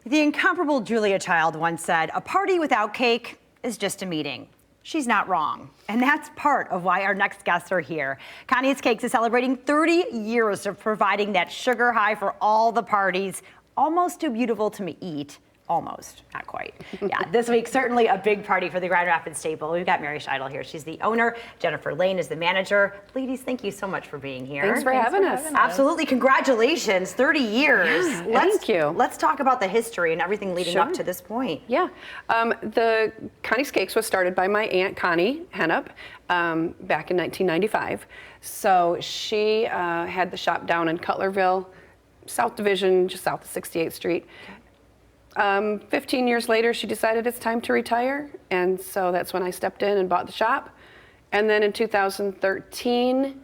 The incomparable Julia Child once said, "A party without cake is just a meeting." She's not wrong. And that's part of why our next guests are here. Connie's Cakes is celebrating 30 years of providing that sugar high for all the parties. Almost too beautiful to eat. Almost, not quite. Yeah, this week, certainly a big party for the Grand Rapids staple. We've got Mary Scheidel here. She's the owner. Jennifer Lane is the manager. Ladies, thank you so much for being here. Thanks for having us. Absolutely, congratulations, 30 years. Yeah, thank you. Let's talk about the history and everything leading up to this point. Yeah, the Connie's Cakes was started by my aunt Connie Hennup back in 1995. So she had the shop down in Cutlerville, South Division, just south of 68th Street. 15 years later, she decided it's time to retire, and so that's when I stepped in and bought the shop. And then in 2013,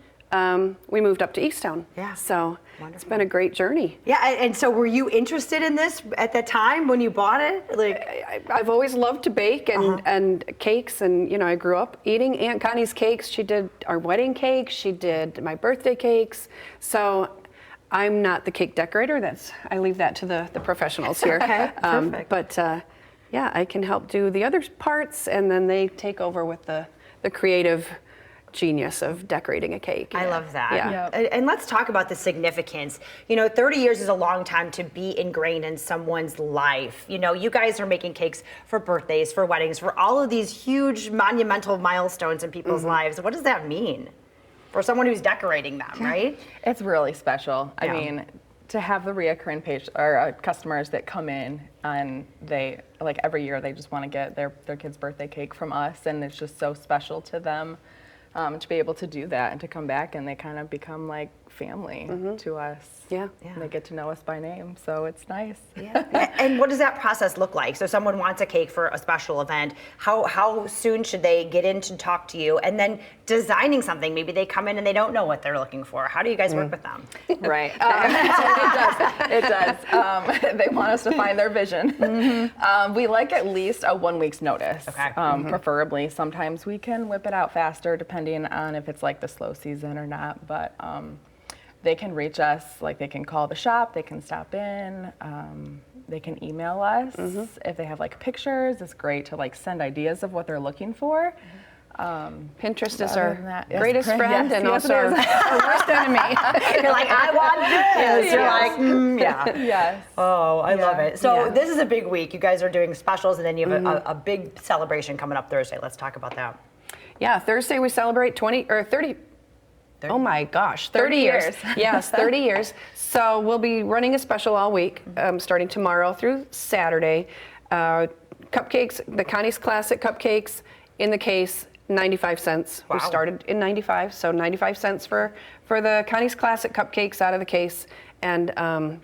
we moved up to Easttown. Yeah. So Wonderful. It's been a great journey. Yeah, and so were you interested in this at the time when you bought it? I've always loved to bake and cakes, and you know, I grew up eating Aunt Connie's cakes. She did our wedding cakes, she did my birthday cakes. So I'm not the cake decorator. I leave that to the professionals here. Okay, perfect. But yeah, I can help do the other parts, and then they take over with the creative genius of decorating a cake. I love that. Yeah. Yep. And let's talk about the significance. You know, 30 years is a long time to be ingrained in someone's life. You know, you guys are making cakes for birthdays, for weddings, for all of these huge monumental milestones in people's lives. What does that mean for someone who's decorating them, right? It's really special. I mean, to have the reoccurring customers that come in and they, like every year, they just want to get their kid's birthday cake from us, and it's just so special to them to be able to do that and to come back, and they kind of become like family to us. Yeah. And they get to know us by name, so it's nice. Yeah. And what does that process look like? So someone wants a cake for a special event. How soon should they get in to talk to you? And then designing something, maybe they come in and they don't know what they're looking for. How do you guys work with them? Right. It does. They want us to find their vision. We like at least a 1 week's notice, preferably. Sometimes we can whip it out faster depending on if it's like the slow season or not, but they can reach us, like they can call the shop, they can stop in, they can email us. If they have like pictures, it's great to like send ideas of what they're looking for. Pinterest is our greatest friend and also our worst enemy. You're like, I want this. You're like, yeah. Yes. Oh, I love it. So this is a big week. You guys are doing specials, and then you have a big celebration coming up Thursday. Let's talk about that. Yeah, Thursday we celebrate 30. Oh my gosh, 30 years. Yes, 30 years. So we'll be running a special all week, starting tomorrow through Saturday. Cupcakes, the Connie's Classic cupcakes in the case, 95 cents. Wow. We started in 95, so 95 cents for the Connie's Classic cupcakes out of the case. And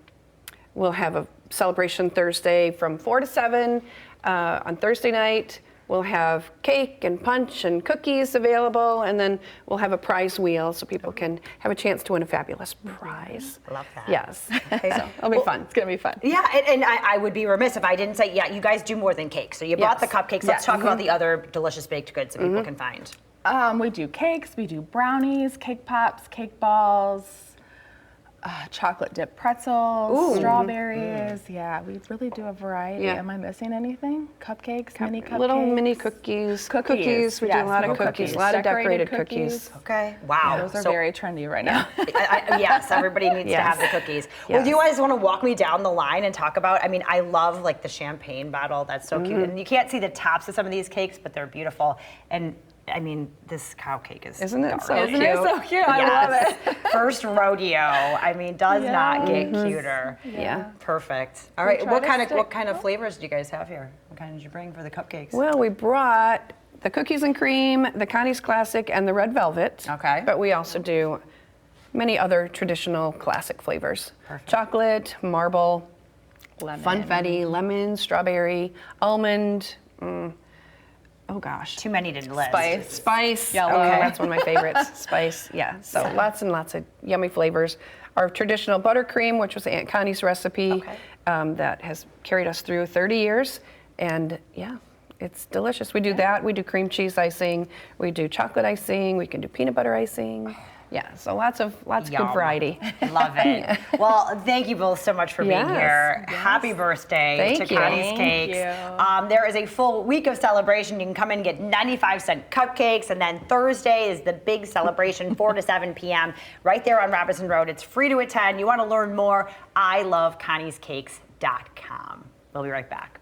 we'll have a celebration Thursday from 4 to 7 on Thursday night. We'll have cake and punch and cookies available, and then we'll have a prize wheel so people can have a chance to win a fabulous prize. I love that. Yes. Okay. So it'll be fun. It's going to be fun. Yeah, and I would be remiss if I didn't say, you guys do more than cake. So you bought the cupcakes. Let's talk about the other delicious baked goods that people can find. We do cakes, we do brownies, cake pops, cake balls, chocolate dipped pretzels, strawberries. Yeah, we really do a variety. Yeah. Am I missing anything? Cupcakes, mini cupcakes? Little mini cookies. Cookies. We do a lot of cookies. A lot of decorated cookies. Okay. Wow. Those are very trendy right now. Yes, everybody needs to have the cookies. Well, do you guys want to walk me down the line and talk about, I mean, I love like the champagne bottle. That's so cute. And you can't see the tops of some of these cakes, but they're beautiful. And I mean, this cow cake is Isn't it so Isn't it so cute? I love it. First rodeo. I mean, does not get cuter. Yeah. Perfect. All right. try What to kind of flavors do you guys have here? What kind did you bring for the cupcakes? Well, we brought the cookies and cream, the Connie's Classic, and the red velvet. Okay. But we also do many other traditional classic flavors. Perfect. Chocolate, marble, Lemon. funfetti, lemon, strawberry, almond. Oh gosh. Too many to list. Spice. Yellow. Okay, that's one of my favorites. Spice. Yeah. So lots and lots of yummy flavors. Our traditional buttercream, which was Aunt Connie's recipe, that has carried us through 30 years, and yeah, it's delicious. We do that. We do cream cheese icing. We do chocolate icing. We can do peanut butter icing. Yeah, so lots of good Yum. variety. Love it. Well, thank you both so much for being Yes, here. Happy birthday Thank to you. Connie's Thank Cakes. you. There is a full week of celebration. You can come in and get 95-cent cupcakes, and then Thursday is the big celebration, 4 to 7 p.m. right there on Robinson Road. It's free to attend. You want to learn more? iloveconniescakes.com. We'll be right back.